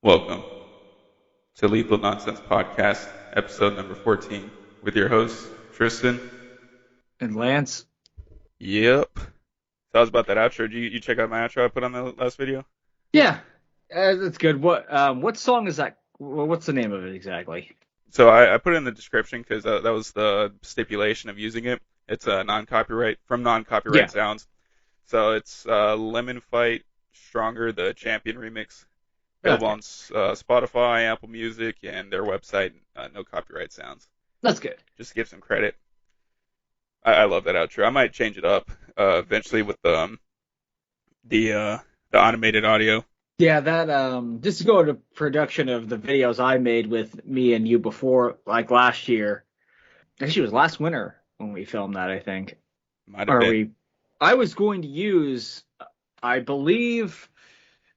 Welcome to Lethal Nonsense Podcast, episode number 14, with your host, Tristan. And Lance? Yep. So I was about that outro. Did you check out my outro I put on the last video? Yeah, that's good. What song is that? What's the name of it exactly? So I put it in the description because that was the stipulation of using it. It's non-copyright, from non-copyright Yeah, sounds. So it's Lemon Fight Stronger, the Champion remix. Available okay, on Spotify, Apple Music, and their website. No copyright sounds. that's good. Just to give some credit. I love that outro. I might change it up eventually with the automated audio. Yeah, that just to go into production of the videos I made with me and you before, like last year. Actually, it was last winter when we filmed that, I think. Might have Or been. we, I was going to use, I believe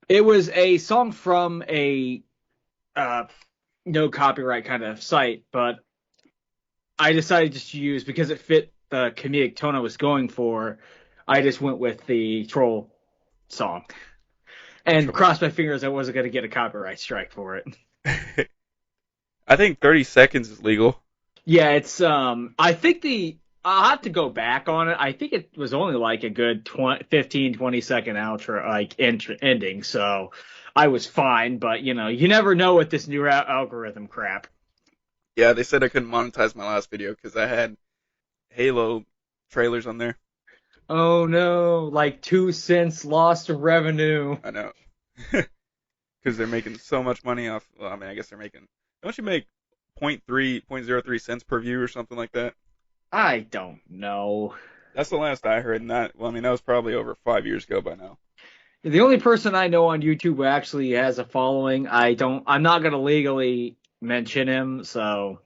it was a song from a uh, no copyright kind of site, but I decided just to use because it fit the comedic tone I was going for. I just went with the troll song and Troll. crossed my fingers I wasn't going to get a copyright strike for it. I think 30 seconds is legal. Yeah, it's I think I'll have to go back on it. I think it was only like a good 15-20 second outro ending, so I was fine, but you never know with this new algorithm crap. Yeah, they said I couldn't monetize my last video because I had Halo trailers on there. Oh no, like 2 cents lost of revenue. I know. Because they're making so much money off. Well, I mean, I guess they're making. Don't you make .03 cents per view or something like that? I don't know. That's the last I heard. And that, well, I mean, that was probably over 5 years ago by now. The only person I know on YouTube who actually has a following, I'm not gonna legally mention him, so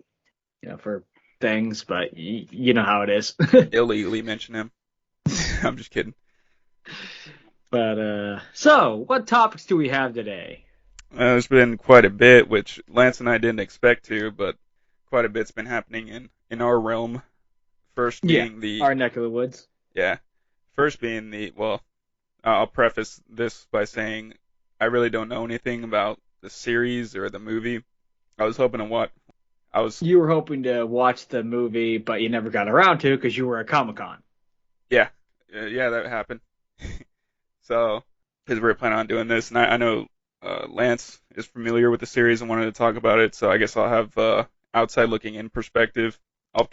for things, but you know how it is. Illegally mention him. I'm just kidding. But so what topics do we have today? There's been quite a bit, which Lance and I didn't expect to, but quite a bit's been happening in our realm. First Yeah, being the, our neck of the woods. yeah, first being the, well, I'll preface this by saying I really don't know anything about the series or the movie. I was hoping to what? I was, You were hoping to watch the movie, but you never got around to because you were at Comic-Con. yeah, yeah, that happened. So, because we were planning on doing this, and I know Lance is familiar with the series and wanted to talk about it, so I guess I'll have outside looking in perspective. I'll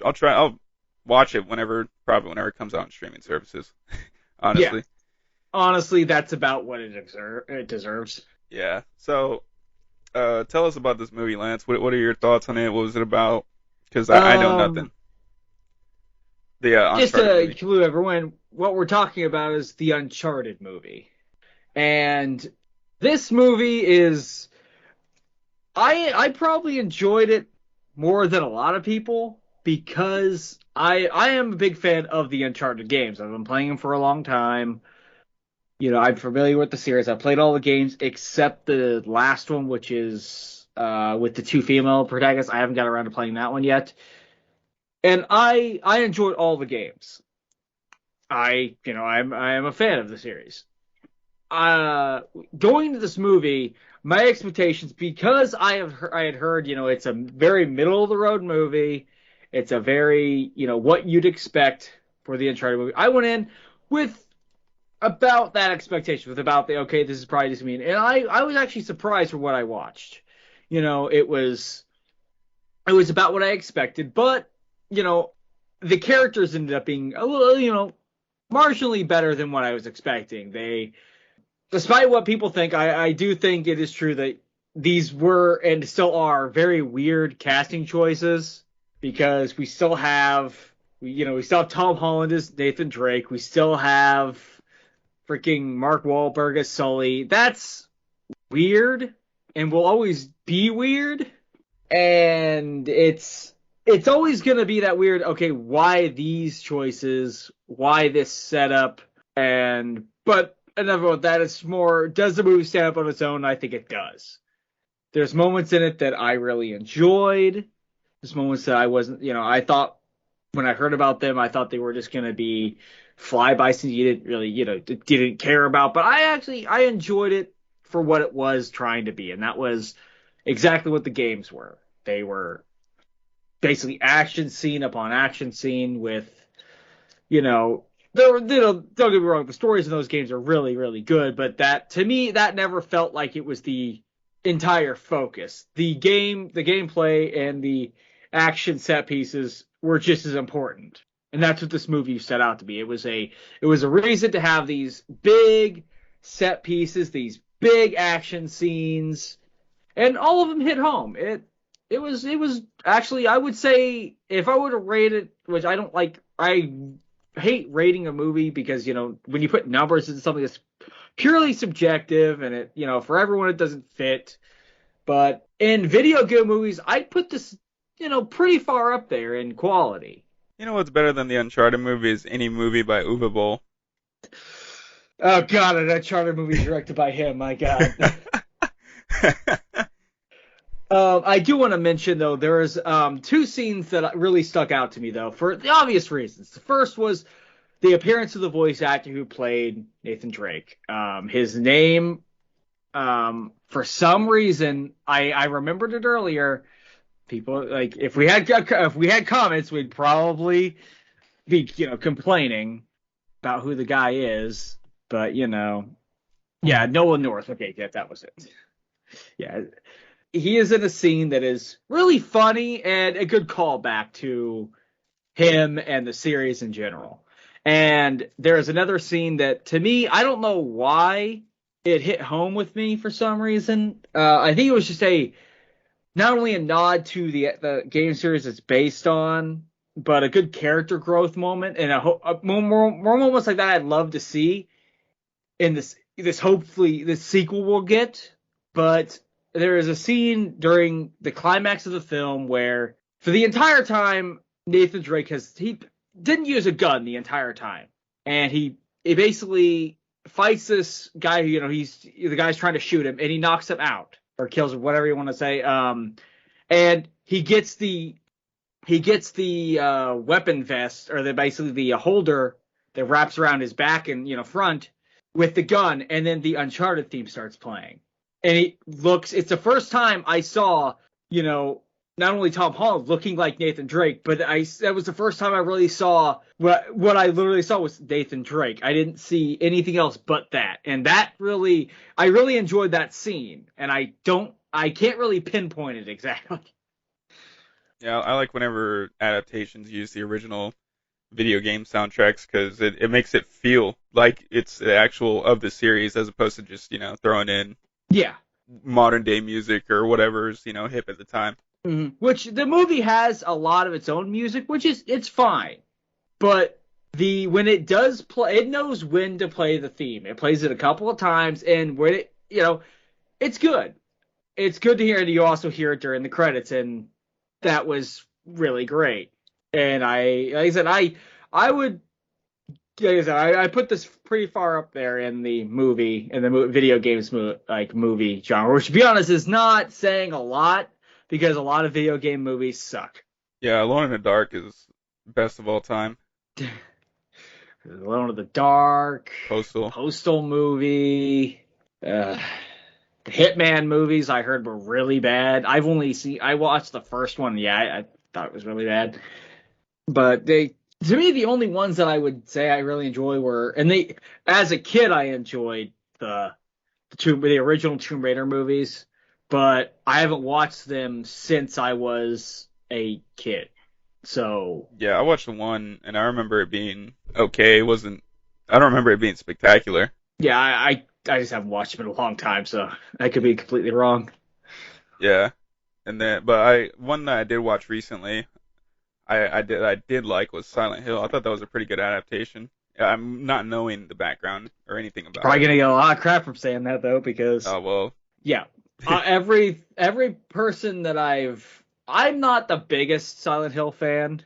watch it probably whenever it comes out on streaming services. Yeah, Honestly, honestly, that's about what it deserves. yeah. So, tell us about this movie, Lance. What are your thoughts on it? What was it about? Because I know nothing. Um, The just Uncharted to movie. clue everyone, what we're talking about is the Uncharted movie. And this movie is I probably enjoyed it more than a lot of people because I am a big fan of the Uncharted games. I've been playing them for a long time. I'm familiar with the series. I played all the games except the last one, which is with the two female protagonists. I haven't got around to playing that one yet. And I enjoyed all the games. I am a fan of the series. uh Going to this movie, my expectations, because I had heard, it's a very middle of the road movie. It's a very, what you'd expect for the Uncharted movie. I went in with about that expectation, with about the okay, this is probably just me, and I was actually surprised for what I watched. It was about what I expected, but you know, the characters ended up being a little, marginally better than what I was expecting. Despite what people think, I do think it is true that these were and still are very weird casting choices because we still have Tom Holland as Nathan Drake. We still have freaking Mark Wahlberg as Sully. That's weird and will always be weird. And it's always gonna be that weird. Okay, why these choices? Why this setup? But enough about that. It's more, does the movie stand up on its own? I think it does. There's moments in it that I really enjoyed. There's moments that I wasn't. I thought when I heard about them, I thought they were just gonna be flybys and you didn't really, didn't care about. But I enjoyed it for what it was trying to be, and that was exactly what the games were. They were basically action scene upon action scene with, you know, there were, don't get me wrong, the stories in those games are really, really good, but that, to me, that never felt like it was the entire focus. The gameplay and the action set pieces were just as important. And that's what this movie set out to be. It was a reason to have these big set pieces, these big action scenes, and all of them hit home. It was actually, I would say, if I were to rate it, which I don't like, I hate rating a movie because, when you put numbers into something that's purely subjective and it, for everyone it doesn't fit. But in video game movies, I'd put this, pretty far up there in quality. You know what's better than the Uncharted movie is any movie by Uwe Boll. Oh God, an Uncharted movie directed by him. My God. I do want to mention, though, there's two scenes that really stuck out to me, though, for the obvious reasons. The first was the appearance of the voice actor who played Nathan Drake. His name, for some reason, I remembered it earlier. People, like, if we had comments, we'd probably be, complaining about who the guy is. But, yeah, Nolan North. Okay, yeah, that was it. Yeah, he is in a scene that is really funny and a good callback to him and the series in general. And there's another scene that, to me, I don't know why it hit home with me for some reason. I think it was just not only a nod to the game series it's based on, but a good character growth moment and more moments like that I'd love to see in this hopefully this sequel we'll get. But there is a scene during the climax of the film where for the entire time Nathan Drake he didn't use a gun the entire time, and he basically fights this guy who he's the guy's trying to shoot him, and he knocks him out or kills him, whatever you want to say. And he gets the weapon vest, or basically the holder that wraps around his back and front with the gun, and then the Uncharted theme starts playing. And it's the first time I saw, not only Tom Holland looking like Nathan Drake, but that was the first time I really saw what I literally saw was Nathan Drake. I didn't see anything else but that. And I really enjoyed that scene. And I can't really pinpoint it exactly. Yeah, I like whenever adaptations use the original video game soundtracks because it makes it feel like it's the actual of the series as opposed to just, throwing in Yeah. modern day music or whatever's, hip at the time. Mm-hmm. Which the movie has a lot of its own music, which it's fine. But when it does play, it knows when to play the theme. It plays it a couple of times, and when it's good. It's good to hear, and you also hear it during the credits, and that was really great. And I put this pretty far up there in the video games movie genre, which to be honest is not saying a lot because a lot of video game movies suck. Yeah, Alone in the Dark is best of all time. Alone in the Dark, Postal movie, the Hitman movies I heard were really bad. I watched the first one. Yeah, I thought it was really bad. But to me, the only ones that I would say I really enjoy as a kid, I enjoyed the original Tomb Raider movies, but I haven't watched them since I was a kid. So yeah, I watched the one, and I remember it being okay. I don't remember it being spectacular. Yeah, I just haven't watched them in a long time, so I could be completely wrong. Yeah, but one that I did watch recently, I did like was Silent Hill. I thought that was a pretty good adaptation. I'm not knowing the background or anything about Probably it. gonna get a lot of crap from saying that though, because Oh well. Yeah, every person that I'm not the biggest Silent Hill fan.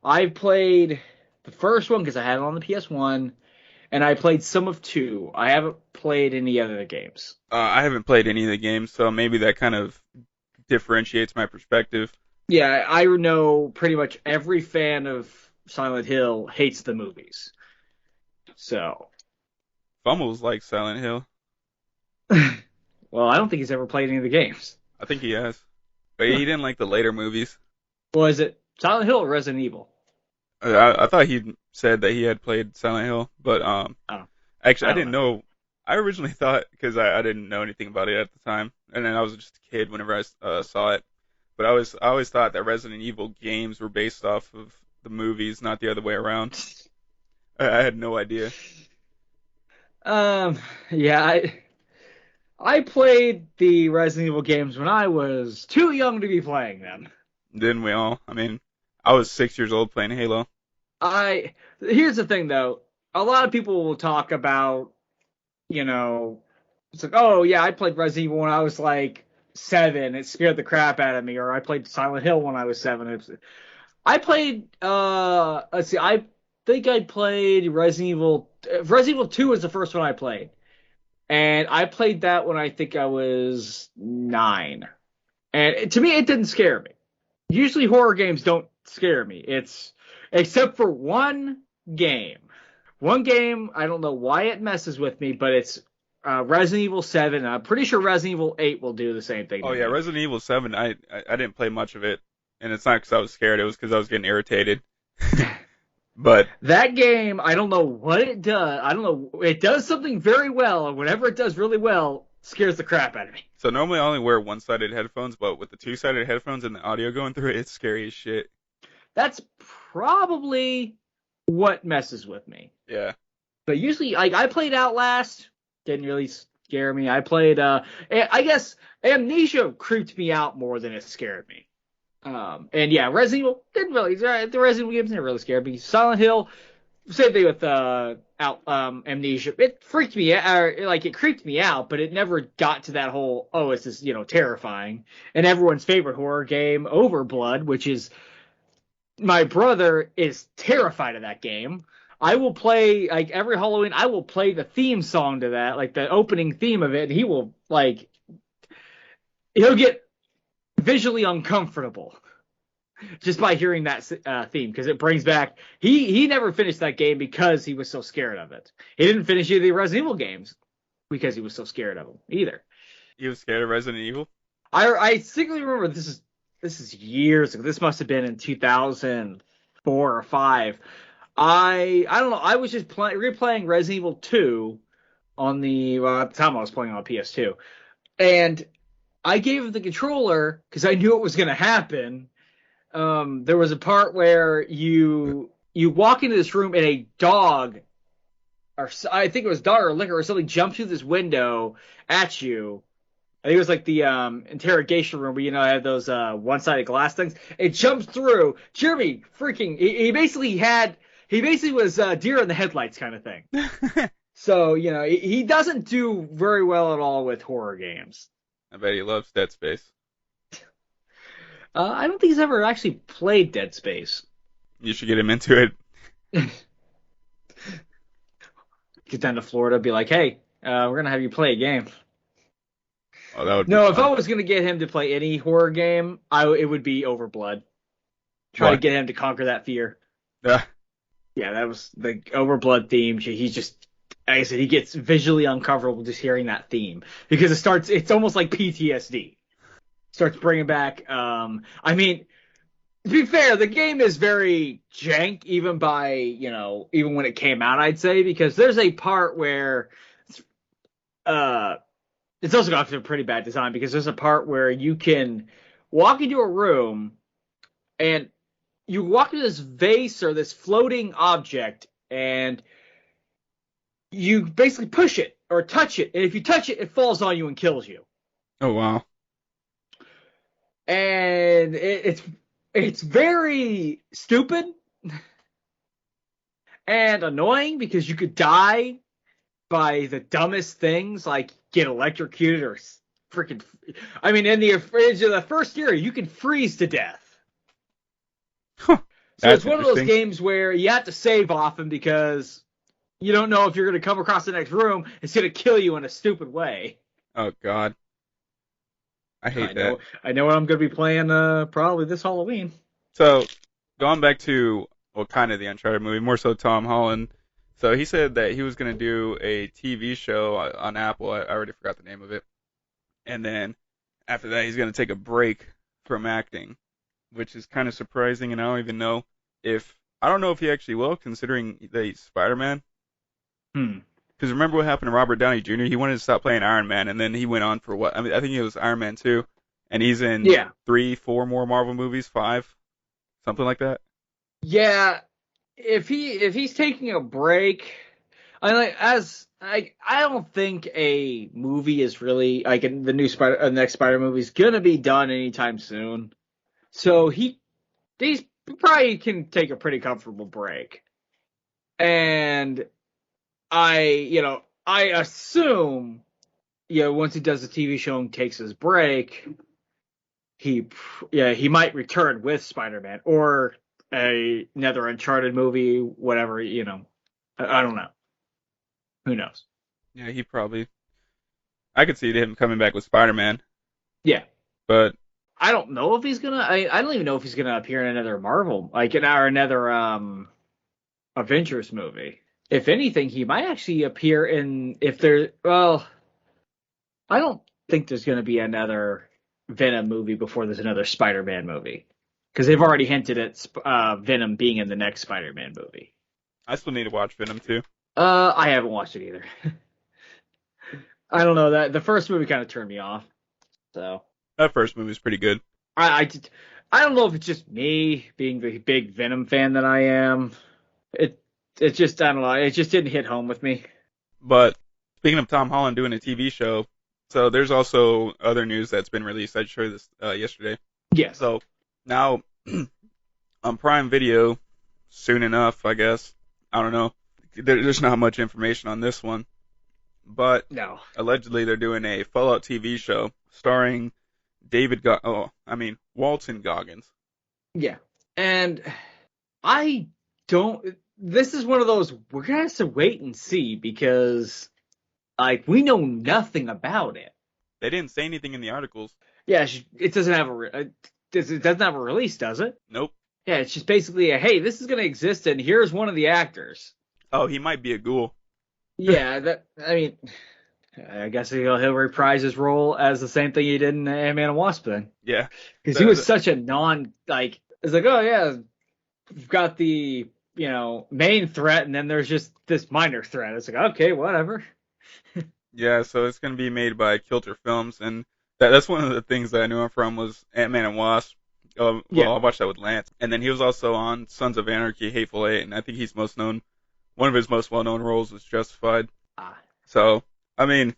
I've played the first one because I had it on the PS1, and I played some of 2. I haven't played any other games. I haven't played any of the games, so maybe that kind of differentiates my perspective. Yeah, I know pretty much every fan of Silent Hill hates the movies. So Fumbles like Silent Hill. Well, I don't think he's ever played any of the games. I think he has, but Huh. he didn't like the later movies. Was it Silent Hill or Resident Evil? I thought he said that he had played Silent Hill, but Oh, actually I I don't didn't know. know. I originally thought because I didn't know anything about it at the time, and then I was just a kid whenever I saw it. But I always thought that Resident Evil games were based off of the movies, not the other way around. I had no idea. Um, yeah, I played the Resident Evil games when I was too young to be playing them. Didn't we all? I mean, I was 6 years old playing Halo. Here's the thing though. A lot of people will talk about, you know, it's like, oh yeah, I played Resident Evil when I was like 7. It scared the crap out of me. Or I played Silent Hill when I was 7. I played, let's see, I think I played Resident Evil 2 was the first one I played. And I played that when I think I was 9. And to me, it didn't scare me. Usually horror games don't scare me. It's except for one game. One game, I don't know why it messes with me, but it's Resident Evil 7. I'm pretty sure Resident Evil 8 will do the same thing Oh to yeah, me. Resident Evil 7. I didn't play much of it, and it's not because I was scared. It was because I was getting irritated. But That game, I don't know what it does. I don't know. It does something very well, and whenever it does really well, scares the crap out of me. so normally I only wear one-sided headphones, but with the two-sided headphones and the audio going through it, it's scary as shit. That's probably what messes with me. Yeah. But usually, like I played Outlast, didn't really scare me. I played, I guess Amnesia creeped me out more than it scared me. And yeah, Resident Evil didn't really. The Resident Evil games didn't really scare me. Silent Hill, same thing with Amnesia. It freaked me out, or, like it creeped me out, but it never got to that whole it's just terrifying. And everyone's favorite horror game, Overblood, which is my brother is terrified of that game. I will play like every Halloween. I will play the theme song to that, like the opening theme of it. And he will he'll get visually uncomfortable just by hearing that theme because it brings back. He never finished that game because he was so scared of it. He didn't finish either of the Resident Evil games because he was so scared of them either. You was scared of Resident Evil? I distinctly remember this is years ago. This must have been in 2004 or 5. I don't know. I was just replaying Resident Evil 2 on at the time I was playing on PS2, and I gave him the controller because I knew it was going to happen. There was a part where you walk into this room and a dog, or I think it was dog or liquor or something, jumps through this window at you. I think it was like the interrogation room where I had those one-sided glass things. It jumps through. Jeremy freaking he basically was deer in the headlights kind of thing. I So he doesn't do very well at all with horror games. bet he loves Dead Space. I don't think he's ever actually played Dead Space. You should get him into it. Get down to Florida, be like, hey, we're gonna have you play a game. Oh, that would be No, if I fun. was gonna get him to play any horror game, it would be Overblood. Try to Why? get him to conquer that fear. Yeah. Yeah, that was the Overblood theme. He's just, like I said, he gets visually uncomfortable just hearing that theme because it's almost like PTSD. Starts bringing back, I mean, to be fair, the game is very jank even by, even when it came out, I'd say, because there's a part where, uh, it's also got a pretty bad design because there's a part where you can walk into a room and you walk into this vase or this floating object and you basically push it or touch it. And if you touch it, it falls on you and kills you. Oh wow. And it's very stupid and annoying because you could die by the dumbest things, like get electrocuted or freaking. I mean, in the first year, you can freeze to death. Huh. So it's That's one of those interesting. games where you have to save often because you don't know if you're going to come across the next room. It's going to kill you in a stupid way. Oh God. I I hate that. know. I know what I'm going to be playing probably this Halloween. So going back to kind of the Uncharted movie, more so Tom Holland. So he said that he was going to do a TV show on Apple. I already forgot the name of it. And then after that, he's going to take a break from acting, which is kind of surprising. And I don't even know if I don't know if he actually will, considering that he's Spider-Man. Hmm. Because remember what happened to Robert Downey Jr.? He wanted to stop playing Iron Man, and then he went on for what? I mean, I think it was Iron Man 2, and he's in Yeah. 3, 4 more Marvel movies, 5, something like that. Yeah. If he's taking a break, I don't think a movie is really like the next Spider movie is gonna be done anytime soon. So he's probably can take a pretty comfortable break. And I assume, once he does the TV show and takes his break, he he might return with Spider-Man or another Uncharted movie, whatever. I don't know. Who knows? Yeah, he probably. I could see him coming back with Spider-Man, Yeah. but I don't know if he's gonna. I don't even know if he's gonna appear in another Marvel, like another Avengers movie. If anything, he might actually appear in if there. Well, I don't think there's gonna be another Venom movie before there's another Spider-Man movie, because they've already hinted at Venom being in the next Spider-Man movie. I still need to watch Venom too. I haven't watched it either. I don't know that the first movie kind of turned me off. So That first movie is pretty good. I I don't know if it's just me being the big Venom fan that I am. It it just I don't know. It just didn't hit home with me. But speaking of Tom Holland doing a TV show, so there's also other news that's been released. I showed this yesterday. Yes. So now on Prime Video, soon enough, I guess. I don't know. There's not much information on this one, but No. allegedly they're doing a Fallout TV show starring Walton Goggins. Yeah. And I don't. This is one of those we're gonna have to wait and see because like we know nothing about it. They didn't say anything in the articles. Yeah, it doesn't have it doesn't have a release, does it? Nope. Yeah, it's just basically a hey, this is gonna exist, and here's one of the actors. Oh, he might be a ghoul. Yeah, I mean, I guess he'll reprise his role as the same thing he did in Ant-Man and Wasp then, Yeah. because he was such a it's like, oh yeah, we've got the main threat, and then there's just this minor threat. It's like, okay, whatever. Yeah, so it's going to be made by Kilter Films, and that's one of the things that I knew him from was Ant-Man and Wasp. Yeah. I watched that with Lance, and then he was also on Sons of Anarchy, Hateful Eight, and I think he's most known. One of his most well-known roles was Justified. Ah. So, I mean,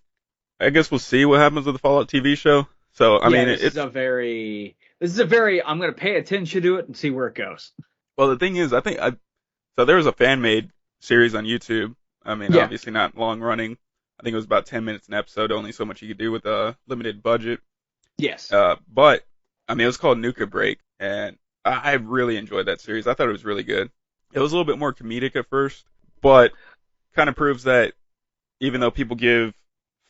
I guess we'll see what happens with the Fallout TV show. So, I mean, this is a very I'm gonna pay attention to it and see where it goes. well, the thing is, so there was a fan-made series on YouTube. I mean, Yeah. obviously not long-running. I think it was about 10 minutes an episode, only so much you could do with a limited budget. Yes. But I mean, it was called Nuka Break, and I really enjoyed that series. I thought it was really good. It was a little bit more comedic at first, but kind of proves that even though people give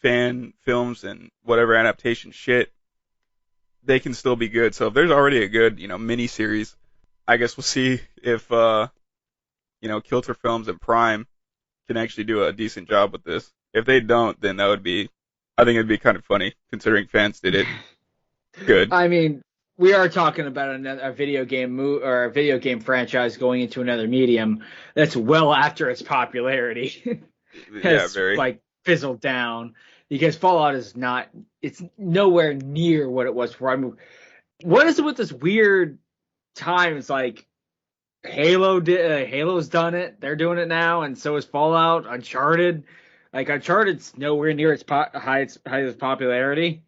fan films and whatever adaptation shit, they can still be good. So if there's already a good, mini series, I guess we'll see if Kilter Films and Prime can actually do a decent job with this. If they don't, then I think it'd be kind of funny considering fans did it good. I mean, we are talking about a video game or a video game franchise going into another medium that's well after its popularity Yeah, has very. like fizzled down because Fallout it's nowhere near what it was before. I mean, what is it with this weird time? It's like Halo's done it. They're doing it now, and so is Fallout. Uncharted. Like Uncharted's nowhere near its highest popularity.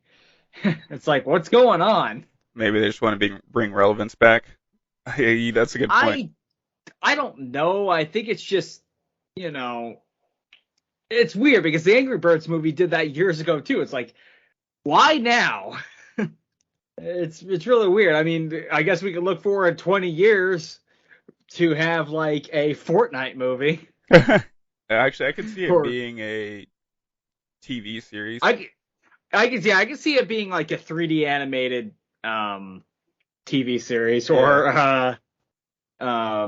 It's like, what's going on? Maybe they just want to bring relevance back. That's a good point. I don't know. I think it's just it's weird because the Angry Birds movie did that years ago too. It's like, why now? It's really weird. I mean, I guess we could look forward 20 years to have like a Fortnite movie. Actually, I could see it Or being a TV series. I can see it being like a 3D animated TV series Yeah. or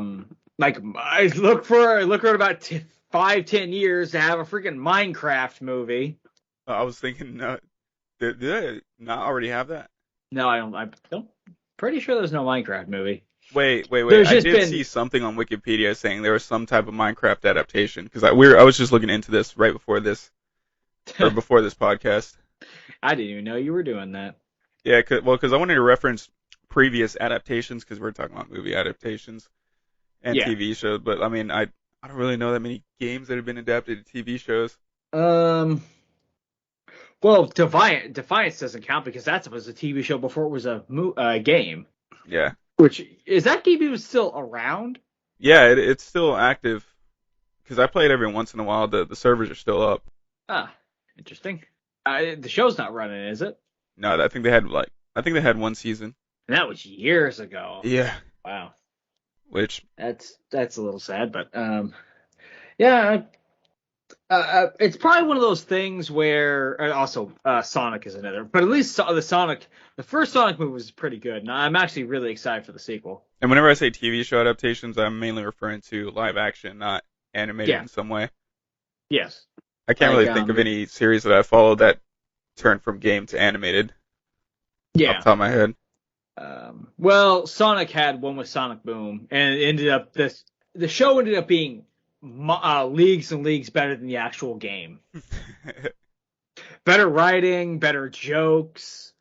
like I look for about 5-10 years to have a freaking Minecraft movie. I was thinking, did they not already have that? No, I don't. I don't. Pretty sure there's no Minecraft movie. Wait. There's I just did see been. something on Wikipedia saying there was some type of Minecraft adaptation because I was just looking into this right before this or before this podcast. I didn't even know you were doing that. Yeah, because I wanted to reference previous adaptations because we're talking about movie adaptations and Yeah. TV shows, but I mean I don't really know that many games that have been adapted to TV shows. Um. Well, Defiance doesn't count because that was a TV show before it was a game. Yeah, Which is that game even still around? yeah, it's still active because I play it every once in a while. The servers are still up. Ah, interesting. The show's not running, is it? No, I think they had one season. And that was years ago. Yeah, Wow, which that's a little sad, but yeah. It's probably one of those things where also Sonic is another, but at least the first Sonic movie was pretty good, and I'm actually really excited for the sequel. and whenever I say TV show adaptations, I'm mainly referring to live action, not animated Yeah. in some way. Yes. I can't Like really think of any series that I followed that turned from game to animated off yeah. the top of my head. Well, Sonic had one with Sonic Boom, and it ended up the show ended up being leagues and leagues better than the actual game. Better writing, better jokes,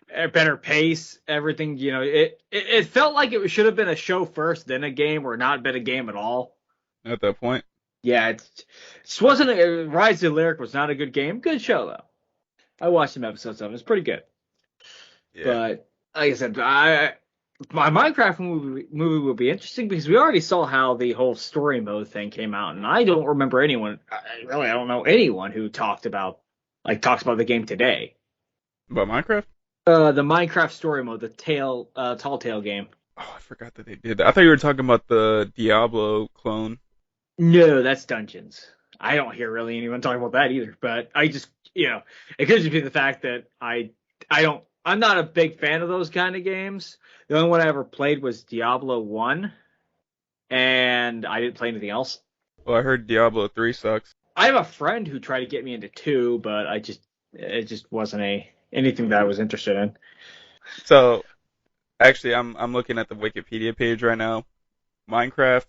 better pace, everything. You know, it felt like it should have been a show first, then a game, or not been a game at all. At that point. Yeah, it just wasn't. Rise of the Lyric was not a good game. Good show though. I watched some episodes of it. It's pretty good. Yeah. But like I said, my Minecraft movie will be interesting because we already saw how the whole story mode thing came out, and I don't remember anyone. I don't know anyone who talks about the game today. About Minecraft? The Minecraft story mode, the Tall Tale game. Oh, I forgot that they did that. I thought you were talking about the Diablo clone. No, that's Dungeons. I don't hear really anyone talking about that either. But I just, it could just be the fact that I'm not a big fan of those kind of games. The only one I ever played was Diablo 1, and I didn't play anything else. Well, I heard Diablo 3 sucks. I have a friend who tried to get me into 2, but it just wasn't anything that I was interested in. So, actually, I'm looking at the Wikipedia page right now. Minecraft,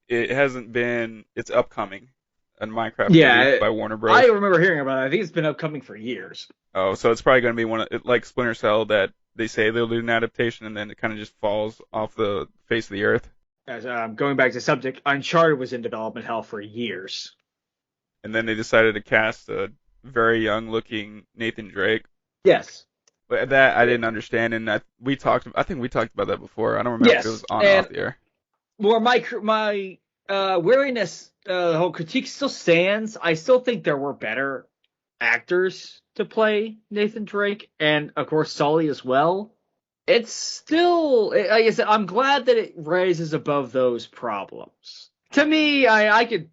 it's upcoming. A Minecraft movie by Warner Bros. I remember hearing about it. I think it's been upcoming for years. Oh, so it's probably going to be like Splinter Cell that they say they'll do an adaptation and then it kind of just falls off the face of the earth. As going back to the subject, Uncharted was in development hell for years. And then they decided to cast a very young-looking Nathan Drake. Yes. But that I didn't understand, and I think we talked about that before. I don't remember if it was on or off the air. Well, my wariness, the whole critique still stands. I still think there were better actors to play Nathan Drake, and of course Sully as well. It's still, like I said, I'm glad that it raises above those problems. To me, I could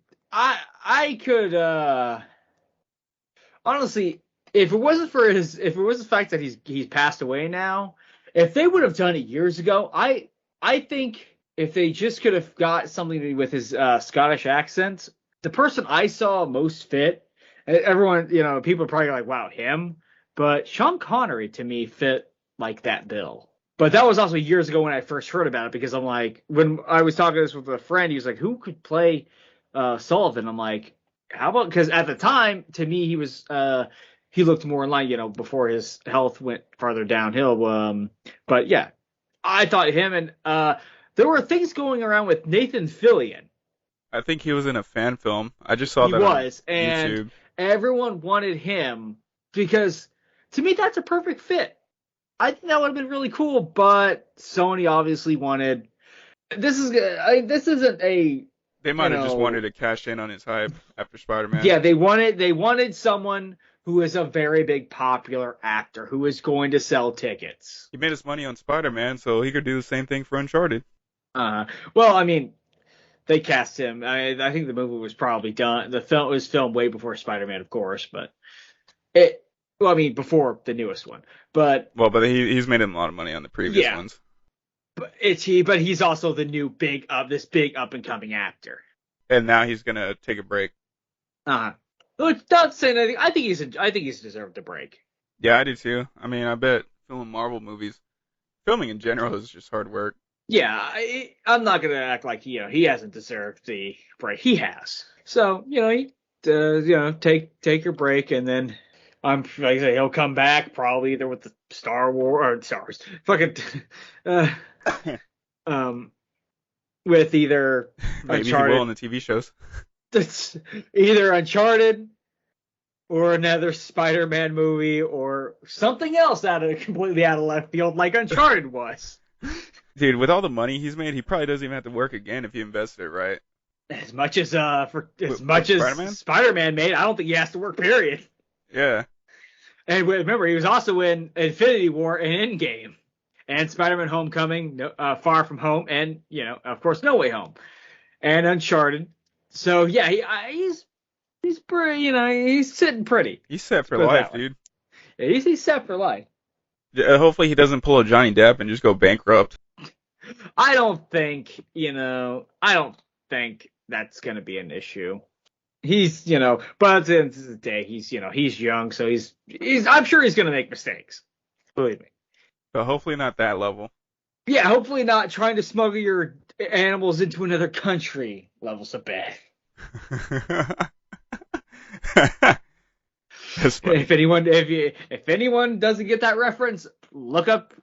honestly, if it wasn't the fact that he's passed away now, if they would have done it years ago, I think if they just could have got something with his Scottish accent, the person I saw most fit, everyone, people are probably like, wow, him. But Sean Connery, to me, fit like that bill. But that was also years ago when I first heard about it, because I'm like, when I was talking this with a friend, he was like, who could play Sullivan? I'm like, how about, because at the time, to me, he looked more in line, before his health went farther downhill. But yeah, I thought him, and there were things going around with Nathan Fillion. I think he was in a fan film. I just saw that on YouTube. And everyone wanted him because, to me, that's a perfect fit. I think that would have been really cool, but Sony obviously wanted. This isn't a. They might have just wanted to cash in on his hype after Spider-Man. Yeah, they wanted someone who is a very big popular actor who is going to sell tickets. He made his money on Spider-Man, so he could do the same thing for Uncharted. Well, I mean, they cast him. I think the movie was probably done. The film was filmed way before Spider-Man, of course, but before the newest one. But he's made him a lot of money on the previous ones. But he's also the new big up and coming actor. and now he's gonna take a break. Uh, Which not saying anything. I think he's deserved a break. Yeah, I do too. I mean, I bet filming Marvel movies, filming in general is just hard work. Yeah, I'm not gonna act like he hasn't deserved the break. He has. So take your break, and then like I say, he'll come back probably either with the Star Wars or Star Wars, fucking, uh, um, with either Maybe he will in Uncharted, the TV shows. either Uncharted or another Spider-Man movie or something else completely out of left field, like Uncharted was. Dude, with all the money he's made, he probably doesn't even have to work again if he invested it right. As much as With Spider-Man? Spider-Man made, I don't think he has to work. Period. Yeah. And remember, he was also in Infinity War and Endgame, and Spider-Man: Homecoming, Far From Home, and of course, No Way Home, and Uncharted. So yeah, he's pretty, he's sitting pretty. He's set Let's for put it life, that way. dude. Yeah, he's set for life. Hopefully he doesn't pull a Johnny Depp and just go bankrupt. I don't think that's gonna be an issue. But at the end of the day, he's young, so I'm sure he's gonna make mistakes. Believe me. But hopefully not that level. Yeah, hopefully not trying to smuggle your animals into another country levels of bad. That's funny. If anyone doesn't get that reference, look up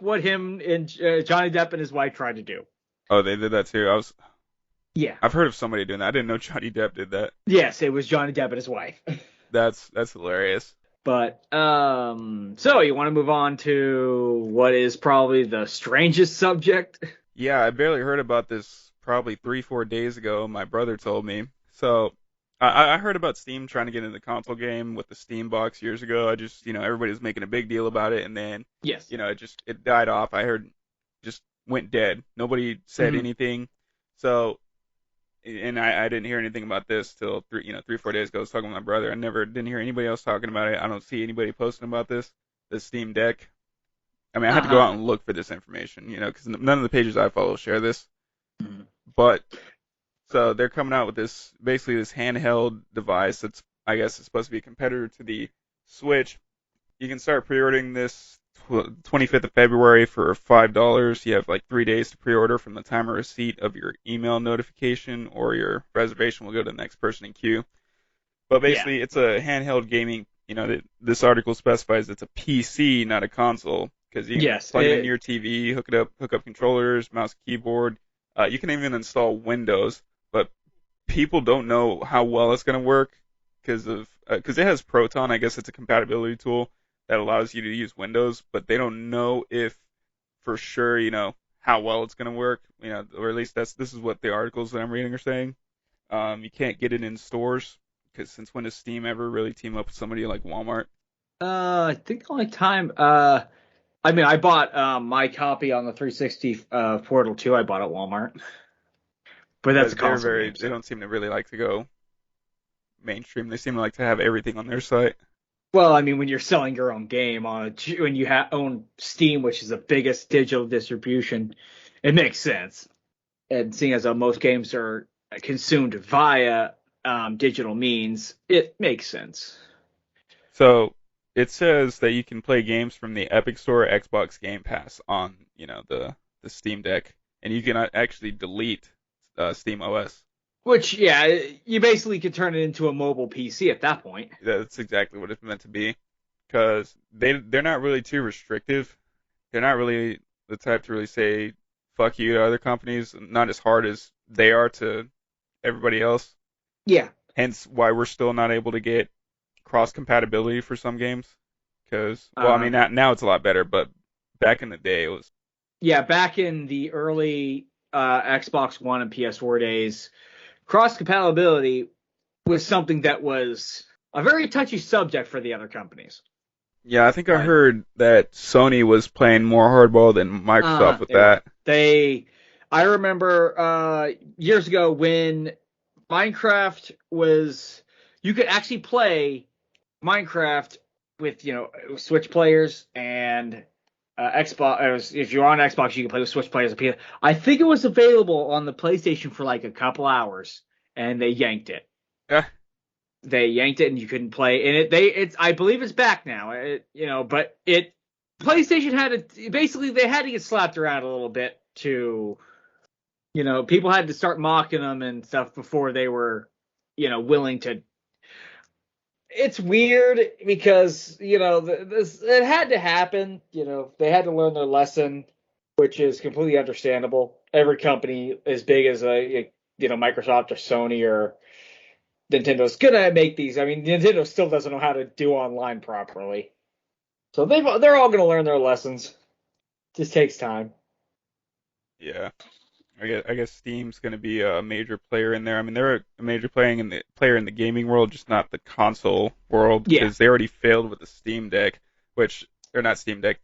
what him and Johnny Depp and his wife tried to do. Oh, they did that too. Yeah. I've heard of somebody doing that. I didn't know Johnny Depp did that. Yes, it was Johnny Depp and his wife. That's hilarious. But so you want to move on to what is probably the strangest subject? Yeah, I barely heard about this probably 3, 4 days ago. My brother told me. So I heard about Steam trying to get into the console game with the Steam box years ago. I just, everybody was making a big deal about it, and then, Yes. it died off. I heard just went dead. Nobody said anything. So, and I didn't hear anything about this till 3, 4 days ago. I was talking with my brother. I didn't hear anybody else talking about it. I don't see anybody posting about this Steam Deck. I mean, I had to go out and look for this information, because none of the pages I follow share this. Mhm. But so they're coming out with this basically this handheld device that's I guess it's supposed to be a competitor to the Switch. You can start pre-ordering this 25th of February for $5. You have like 3 days to pre-order from the time of receipt of your email notification, or your reservation will go to the next person in queue. But basically, it's a handheld gaming. This article specifies it's a PC, not a console, because you can plug it into your TV, hook up controllers, mouse, keyboard. You can even install Windows, but people don't know how well it's going to work because it has Proton. I guess it's a compatibility tool that allows you to use Windows, but they don't know if for sure, how well it's going to work, or at least this is what the articles that I'm reading are saying. You can't get it in stores because since when does Steam ever really team up with somebody like Walmart? I think the only time, I mean, I bought my copy on the 360 Portal 2. I bought at Walmart, but that's a console game. They don't seem to really like to go mainstream. They seem to like to have everything on their site. Well, I mean, when you're selling your own game when you own Steam, which is the biggest digital distribution, it makes sense. And seeing as most games are consumed via digital means, it makes sense. So it says that you can play games from the Epic Store, Xbox Game Pass on, the Steam Deck, and you can actually delete Steam OS. Which, yeah, you basically could turn it into a mobile PC at that point. That's exactly what it's meant to be, because they're not really too restrictive. They're not really the type to really say fuck you to other companies, not as hard as they are to everybody else. Yeah. Hence why we're still not able to get cross compatibility for some games. Because, well, I mean, now it's a lot better, but back in the day it was. Yeah, back in the early Xbox One and PS4 days, cross compatibility was something that was a very touchy subject for the other companies. Yeah, I think I heard that Sony was playing more hardball than Microsoft with that. I remember years ago when Minecraft was, you could actually play Minecraft with, Switch players and Xbox. If you're on Xbox, you can play with Switch players. I think it was available on the PlayStation for like a couple hours. and they yanked it. Yeah, They yanked it, and you couldn't play. And it's I believe it's back now. But PlayStation had to basically they had to get slapped around a little bit to people had to start mocking them and stuff before they were willing to. It's weird because this it had to happen. They had to learn their lesson, which is completely understandable. Every company as big as Microsoft or Sony or Nintendo's gonna make these. I mean, Nintendo still doesn't know how to do online properly, so they're all gonna learn their lessons. Just takes time. yeah. I guess Steam's going to be a major player in there. I mean, they're a major player in the gaming world, just not the console world, Yeah, because they already failed with the Steam Deck, which they're not Steam Deck,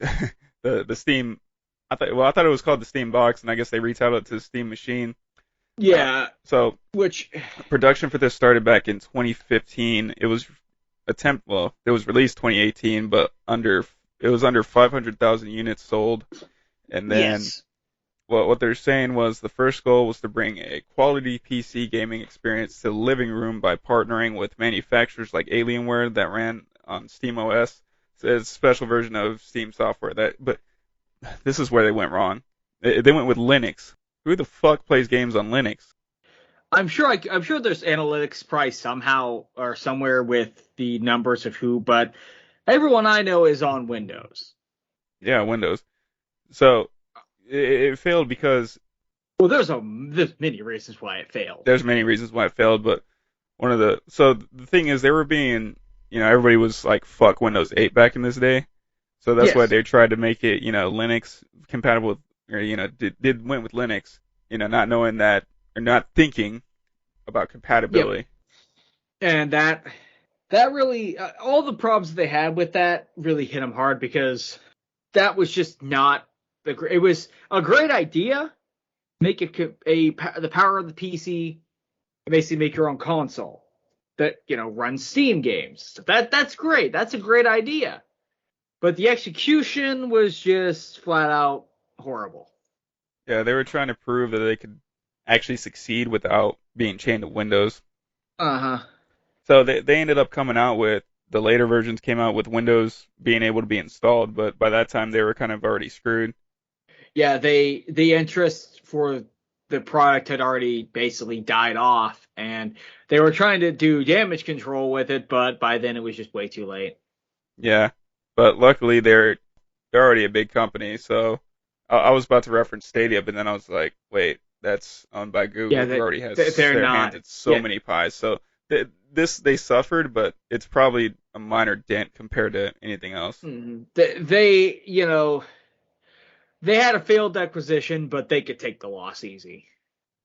the Steam. I thought it was called the Steam Box, and I guess they retitled it to the Steam Machine. yeah. So Which production for this started back in 2015. It was released 2018, but it was under 500,000 units sold, and then yes, well, what they're saying was the first goal was to bring a quality PC gaming experience to the living room by partnering with manufacturers like Alienware that ran on SteamOS. So it's a special version of Steam software. But this is where they went wrong. They went with Linux. Who the fuck plays games on Linux? I'm sure there's analytics probably somehow or somewhere with the numbers of who, but everyone I know is on Windows. Yeah, Windows. So it failed because Well, there's many reasons why it failed. there's many reasons why it failed, but the thing is they were being, everybody was like fuck Windows 8 back in this day. So that's why Yes. they tried to make it, Linux compatible with, or, went with Linux, not knowing that, or not thinking about Yep. compatibility. And that really all the problems they had with that really hit them hard because that was just not it was a great idea. Make the power of the PC and basically make your own console that runs Steam games. That's great. That's a great idea. But the execution was just flat out horrible. Yeah, they were trying to prove that they could actually succeed without being chained to Windows. Uh huh. So they ended up coming out with, the later versions came out with Windows being able to be installed, but by that time they were kind of already screwed. Yeah, the interest for the product had already basically died off, and they were trying to do damage control with it, but by then it was just way too late. Yeah, but luckily they're already a big company, so I was about to reference Stadia, but then I was like, wait, that's owned by Yeah, Google, who already has they're their hands not. in so Yeah, many pies. So they suffered, but it's probably a minor dent compared to anything else. they had a failed acquisition, but they could take the loss easy.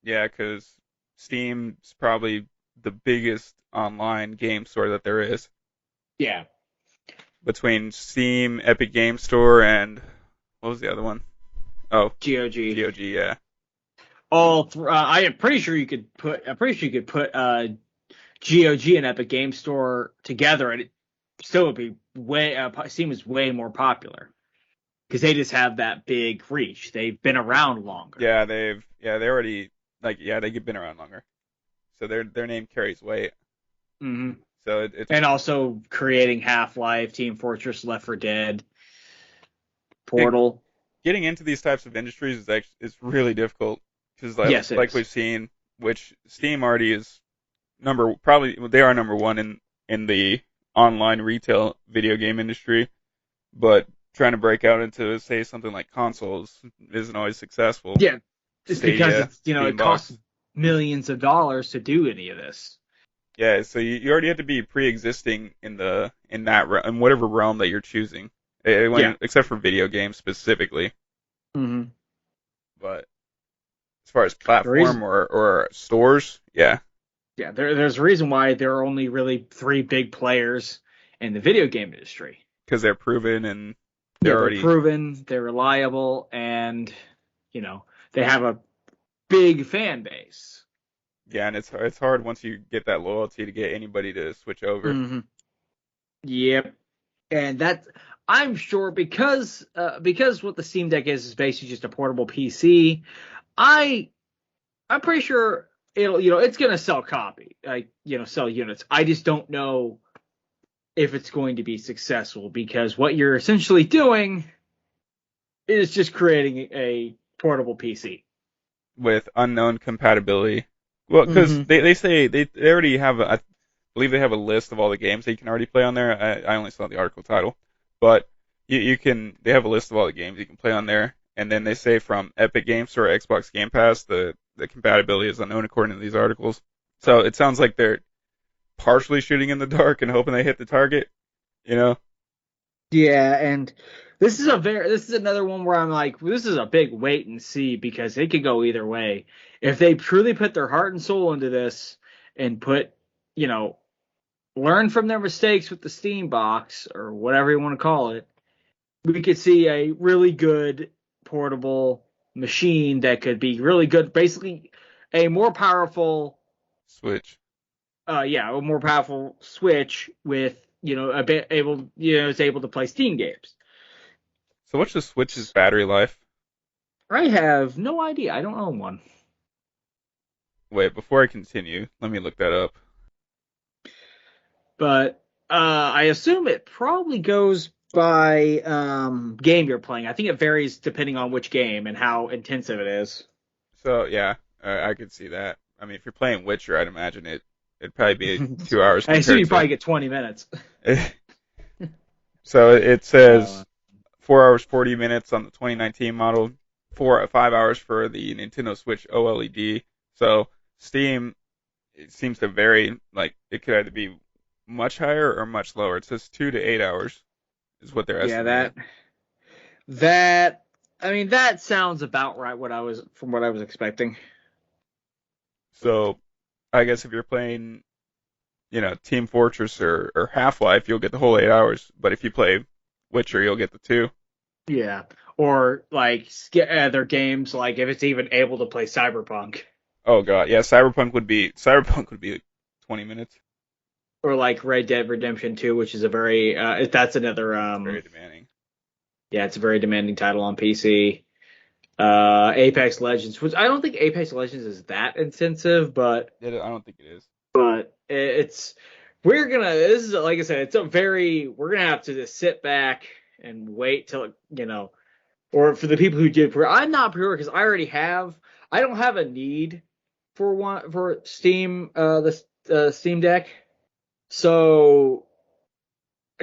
Yeah, because Steam's probably the biggest online game store that there is. Yeah, Between Steam, Epic Game Store, and what was the other one? Oh, GOG. GOG, yeah. I am pretty sure you could put. I'm pretty sure you could put GOG and Epic Game Store together, and it still would be way. Steam is way more popular because they just have that big reach. They've been around longer. They already, they've been around longer. So their name carries weight. Hmm. So it's And also creating Half-Life, Team Fortress, Left 4 Dead, yeah, Portal. getting into these types of industries is really difficult because Yes, it like is. we've seen, which Steam already is probably they are number one in the online retail video game industry, but trying to break out into say something like consoles isn't always successful. Yeah, it's because Stadia, it's it Steam costs Box. millions of dollars to do any of this. Yeah, so you already have to be pre-existing in whatever realm that you're choosing, Yeah. except for video games specifically. Hmm. But as far as The reason, platform or stores, yeah, yeah, there's a reason why there are only really three big players in the video game industry. because they're proven and Yeah, they're they're already proven, they're reliable, and they have a big fan base. yeah, and it's hard once you get that loyalty to get anybody to switch over. Hmm. Yep, and that I'm sure because what the Steam Deck is basically just a portable PC. I I'm pretty sure. it's gonna sell sell units. I just don't know if it's going to be successful because what you're essentially doing is just creating a portable PC. with unknown compatibility. Well, because Mm-hmm. they say they already have I believe they have a list of all the games that you can already play on there. I only saw the article title, but you can they have a list of all the games you can play on there, and then they say from Epic Games Store or Xbox Game Pass the compatibility is unknown according to these articles. So it sounds like they're partially shooting in the dark and hoping they hit the target. You know? Yeah, and this is another one where I'm like, this is a big wait and see because it could go either way. If they truly put their heart and soul into this and you know, learn from their mistakes with the Steam box or whatever you want to call it, we could see a really good portable machine that could be really good. Basically, a more powerful, Switch. a more powerful Switch with a bit able, it's able to play Steam games. So what's the Switch's battery life? I have no idea. I don't own one. Wait, before I continue, let me look that up. But I assume it probably goes by game you're playing. I think it varies depending on which game and how intensive it is. So yeah, I could see that. I mean, if you're playing Witcher, I'd imagine it'd probably be 2 hours I assume compared you to. probably get 20 minutes. So it So says 4 hours 40 minutes on the 2019 model, 5 hours for the Nintendo Switch OLED. So Steam, it seems to vary. Like it could either be much higher or much lower. It says 2 to 8 hours is what they're yeah, estimating. that I mean that sounds about right what I was expecting. So I guess if you're playing, Team Fortress or Half-Life, you'll get the whole 8 hours. But if you play Witcher, you'll get the two. Yeah. Or like other games like if it's even able to play Cyberpunk Oh god, yeah, Cyberpunk would be like 20 minutes. or like Red Dead Redemption 2, which is a very that's another It's very demanding. yeah, it's a very demanding title on PC. Apex Legends, which I don't think Apex Legends is that intensive, I don't think it is. but it's this is like I said, we're gonna have to just sit back and wait till or for the people who did pre I'm not pre-order because I don't have a need for one for Steam the Steam Deck. So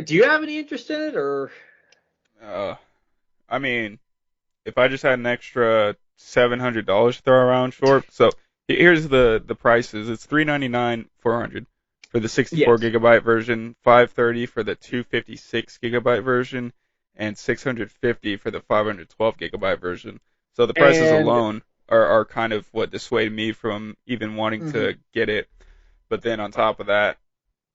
do you have any interest in it or Uh, I mean, if I just had an extra $700 to throw around, sure. So here's the prices. It's 399 400 for the 64 yes. gigabyte version, 530 for the 256 gigabyte version, and 650 for the 512 gigabyte version. So the prices And alone are kind of what dissuaded me from even wanting mhm. to get it. But then on top of that,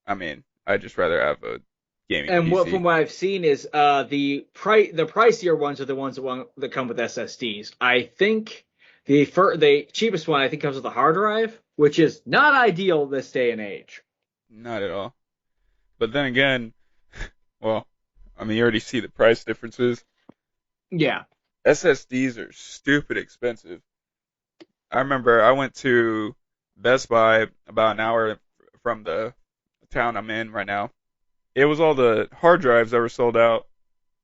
I mean, I'd just rather have a gaming And what PC. from what I've seen is the pricier ones are the ones that come with SSDs. I think the cheapest one I think comes with a hard drive, which is not ideal this day and age. Not at all. But then again, well, I mean, you already see the price differences. Yeah. SSDs are stupid expensive. I remember I went to Best Buy about an hour from the town I'm in right now. It was all the hard drives that were sold out,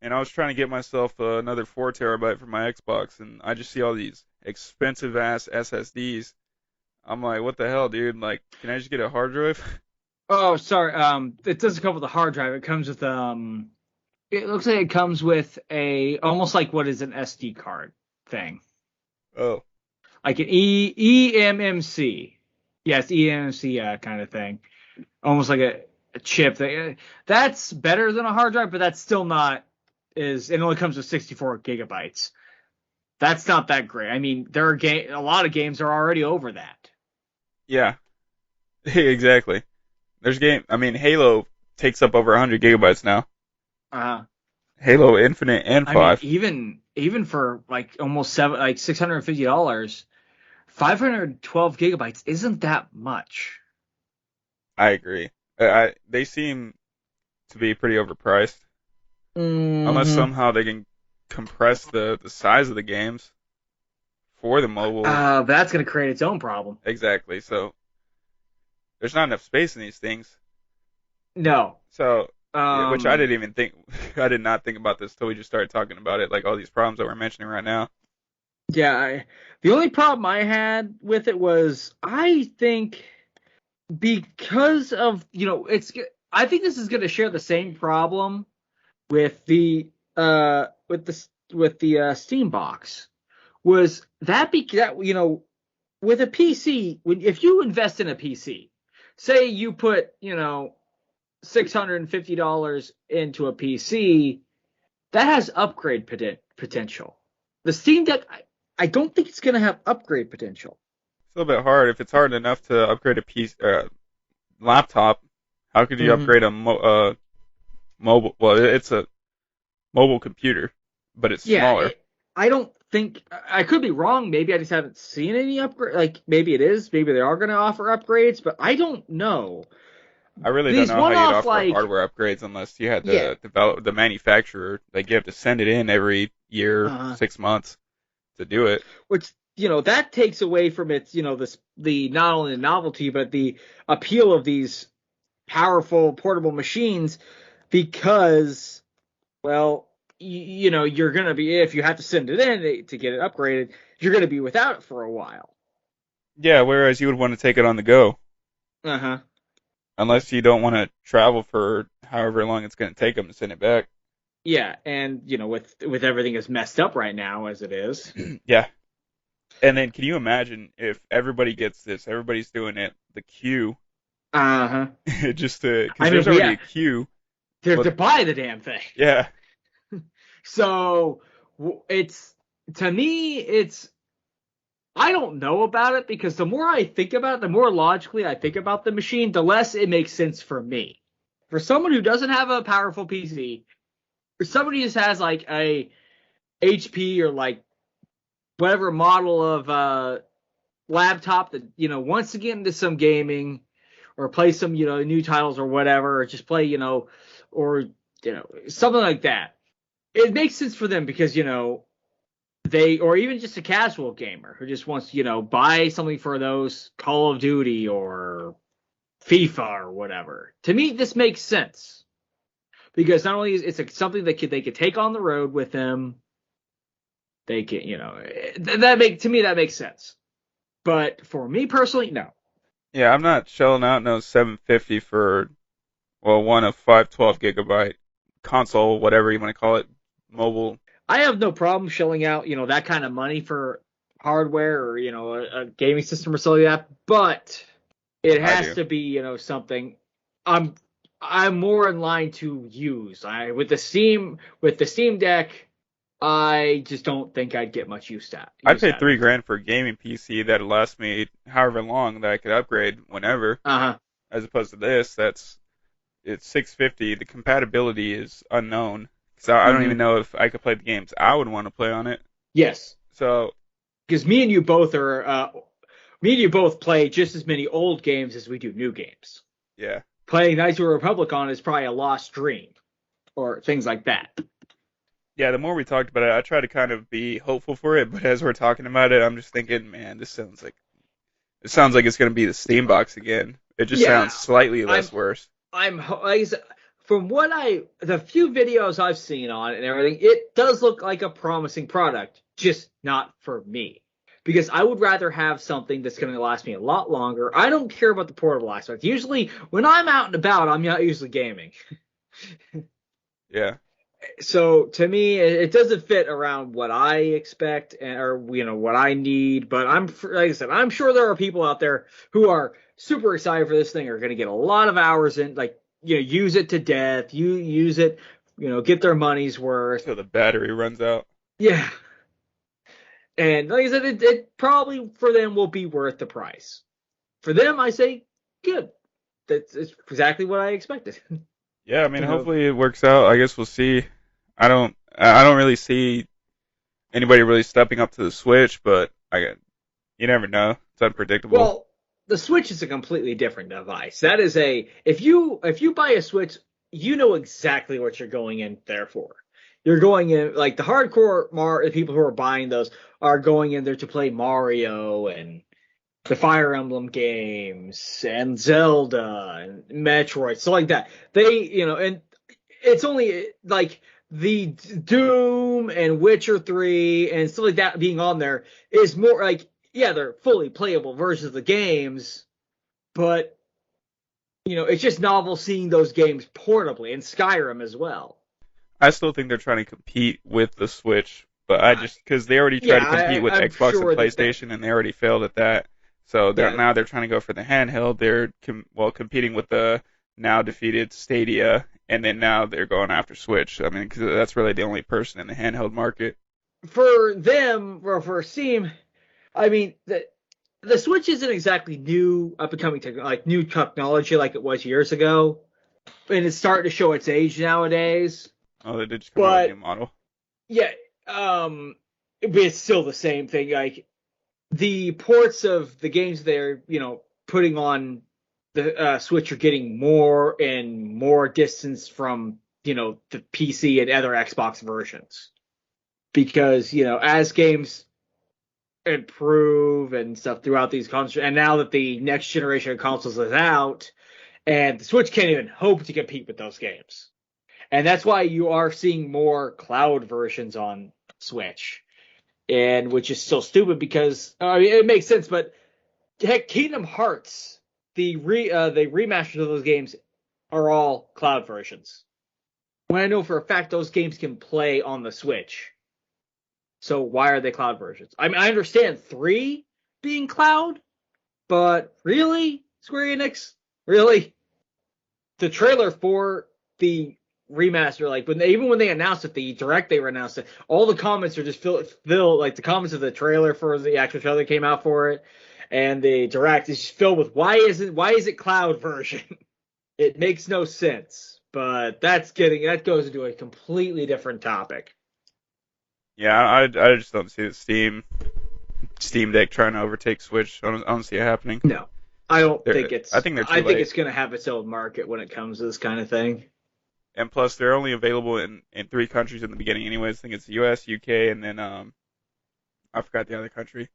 and I was trying to get myself another 4 terabyte for my Xbox, and I just see all these expensive ass SSDs. I'm like, what the hell, dude? Like, can I just get a hard drive? Oh, sorry. It doesn't come with a hard drive. It comes with It looks like it comes with a almost like what is an SD card thing, Oh, like an eMMC. Yes, eMMC kind of thing. Almost like a chip that's better than a hard drive, but that's still not is it only comes with 64 gigabytes. That's not that great. I mean, a lot of games are already over that. yeah, exactly. I mean, Halo takes up over 100 gigabytes now. Uh, Halo Infinite and I mean, 5. even for like almost $650, 512 gigabytes isn't that much. I agree. They seem to be pretty overpriced. Unless Hmm. somehow they can compress the size of the games. for the mobile. That's going to create its own problem. Exactly. So there's not enough space in these things. No. So, yeah, which I Um, didn't even think, I did not think about this till we just started talking about it, like all these problems that we're mentioning right now. yeah, the only problem I had with it was I think because of, I think this is going to share the same problem with the Steam box. Was that with a PC, if you invest in a PC, say you put, $650 into a PC, that has upgrade potential. The Steam Deck, I don't think it's going to have upgrade potential. It's a little bit hard. If it's hard enough to upgrade a PC, laptop, how could you Mm-hmm. upgrade a mobile? Well, it's a mobile computer, but it's Yeah, smaller. I don't think I could be wrong. Maybe I just haven't seen any upgrade. Like maybe it is. Maybe they are going to offer upgrades, but I don't know. I really don't These know how you'd one-off offer like hardware upgrades unless you had yeah, the manufacturer. Like you have to send it in every year, uh, 6 months to do it. which that takes away from its the not only the novelty but the appeal of these powerful portable machines because well you're gonna be if you have to send it in to get it upgraded you're gonna be without it for a while. Yeah, whereas you would want to take it on the go, Uh-huh. unless you don't want to travel for however long it's going to take them to send it back. Yeah, and with everything as messed up right now as it is. Yeah. And then can you imagine if everybody gets this, everybody's doing it, the queue, Uh-huh. just to, because I mean, there's we already a have queue, to but buy the damn thing. yeah, So it's to me, it's I don't know about it because the more I think about it, the more logically I think about the machine, the less it makes sense for me. For someone who doesn't have a powerful PC, or somebody who just has like a HP or like whatever model of laptop that wants to get into some gaming or play some new titles or whatever, or just play or something like that. It makes sense for them because they or even just a casual gamer who just wants to buy something for those Call of Duty or FIFA or whatever. To me, this makes sense because not only is it's something that they could take on the road with them, they can that makes sense. But for me personally, no. yeah, I'm not shelling out no 750 for, well, one of 512 gigabyte console, whatever you want to call it, mobile. I have no problem shelling out that kind of money for hardware or a gaming system or something like that, but it I has do. to be something I'm I'm more in line to use. I with the Steam Deck, I just don't think I'd get much I'd use pay out of three it. grand for a gaming PC that'd last me however long that I could upgrade whenever, Uh huh. as opposed to this, it's 650. The compatibility is unknown. So I don't even Mm-hmm. know if I could play the games I would want to play on it. Yes, So because me and you both play just as many old games as we do new games. yeah, Playing Knights of the Republic on is probably a lost dream or things like that. yeah. The more we talked about it, I try to kind of be hopeful for it, but as we're talking about it, I'm just thinking, man, it sounds like it's gonna be the Steam box again. It just sounds Yeah, slightly I'm less worse. like I said, from the few videos I've seen on it and everything, it does look like a promising product, just not for me. Because I would rather have something that's going to last me a lot longer. I don't care about the portable aspect. Usually, when I'm out and about, I'm not usually gaming. Yeah, So to me, it doesn't fit around what I expect or what I need. But like I said, I'm sure there are people out there who are super excited for this thing, are going to get a lot of hours in, like use it to death. You use it, get their money's worth. till the battery runs out. Yeah, and like I said, it probably for them will be worth the price. For them, I say good. That's it's exactly what I expected. Yeah, I mean, you know, hopefully it works out. I guess we'll see. I don't really see anybody really stepping up to the Switch, but you never know. It's unpredictable. Well, the Switch is a completely different device. That is if you buy a Switch, you know exactly what you're going in there for. You're going in like the hardcore people who are buying those are going in there to play Mario and the Fire Emblem games and Zelda and Metroid, stuff like that. And it's only like the Doom and Witcher 3 and stuff like that being on there is more like, yeah, they're fully playable versions of the games, but it's just novel seeing those games portably and Skyrim as well. I still think they're trying to compete with the Switch, but I just because they already tried Yeah, to compete with I'm Xbox and sure PlayStation and they already failed at that. So yeah, now they're trying to go for the handheld. They're competing with the now defeated Stadia, and then now they're going after Switch. I mean, because that's really the only person in the handheld market. for them or for Steam, I mean the Switch isn't exactly new, up and coming like new technology like it was years ago, and it's starting to show its age nowadays. Oh, they did just come out with a new But model. yeah, but it's still the same thing. Like the ports of the games they're putting on the Switch are getting more and more distance from the PC and other Xbox versions because as games improve and stuff throughout these consoles, and now that the next generation of consoles is out, and the Switch can't even hope to compete with those games, and that's why you are seeing more cloud versions on Switch, and which is still stupid because it makes sense, but heck, Kingdom Hearts, the remasters of those games are all cloud versions. When I know for a fact those games can play on the Switch. So why are they cloud versions? I mean, I understand 3 being cloud, but really, Square Enix, really, the trailer for the remaster, like even when they announced it, the direct they announced it, all the comments are just filled like the comments of the trailer for the actual trailer that came out for it, and the direct is just filled with why is it cloud version? It makes no sense, but that goes into a completely different topic. Yeah, I just don't see the Steam Deck trying to overtake Switch. I don't see it happening. No, I don't think it's. I think they're too I think late. it's going to have its own market when it comes to this kind of thing. And plus, they're only available in 3 countries in the beginning, anyways. I think it's U.S., U.K., and then I forgot the other country.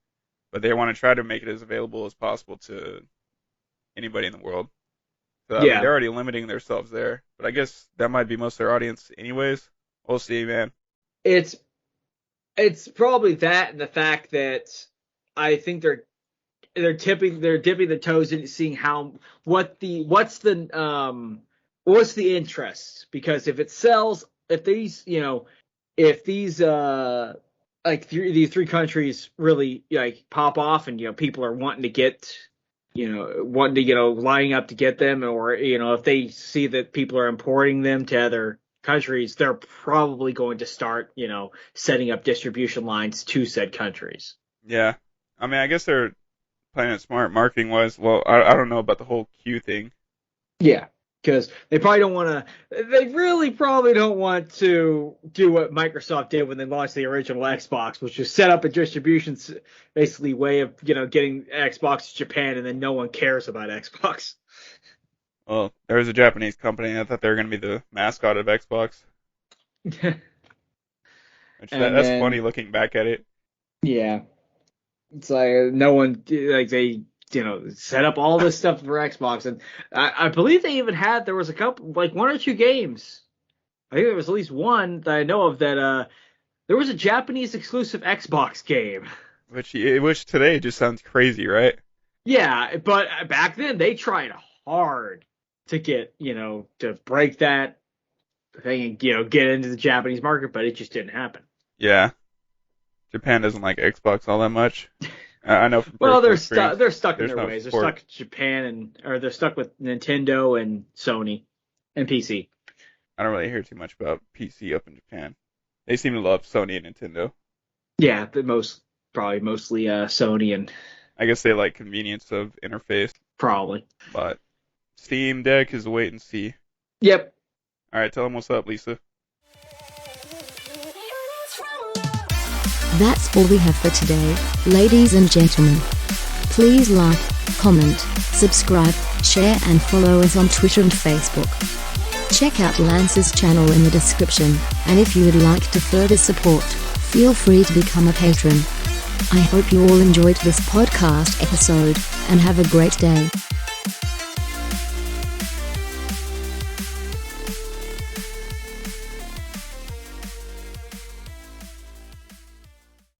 But they want to try to make it as available as possible to anybody in the world. So I mean, Yeah, they're already limiting themselves there. But I guess that might be most of their audience, anyways. We'll see, man. it's it's probably that and the fact that I think they're dipping their toes into seeing what's the interest, because if it sells, if these like these 3 countries really like pop off and people are wanting to get lining up to get them, or if they see that people are importing them to other countries, they're probably going to start setting up distribution lines to said countries. Yeah. I mean, I guess they're playing it smart marketing-wise. Well, I don't know about the whole Q thing. Yeah, because they probably don't want to. They really probably don't want to do what Microsoft did when they launched the original Xbox, which was set up a distribution basically way of getting Xbox to Japan, and then no one cares about Xbox. Well, there was a Japanese company. I thought they were going to be the mascot of Xbox. Which And that's funny then looking back at it. yeah, it's like no one like they set up all this stuff for Xbox, and I believe they even had there was a couple like 1 or 2 games. I think there was at least one that I know of that there was a Japanese exclusive Xbox game. Which today just sounds crazy, right? Yeah, but back then they tried hard to get to break that thing and get into the Japanese market, but it just didn't happen. Yeah. Japan doesn't like Xbox all that much. I know from Well, personal they're experience. stuck. They're stuck in There's their no ways. They're support. stuck in Japan or they're stuck with Nintendo and Sony and PC. I don't really hear too much about PC up in Japan. They seem to love Sony and Nintendo. Yeah, probably mostly Sony and I guess they like convenience of interface, probably. but Steam Deck is a wait and see. Yep. All right, tell them what's up, Lisa. That's all we have for today, ladies and gentlemen. Please like, comment, subscribe, share and follow us on Twitter and Facebook. Check out Lance's channel in the description, and if you would like to further support, feel free to become a patron. I hope you all enjoyed this podcast episode, and have a great day.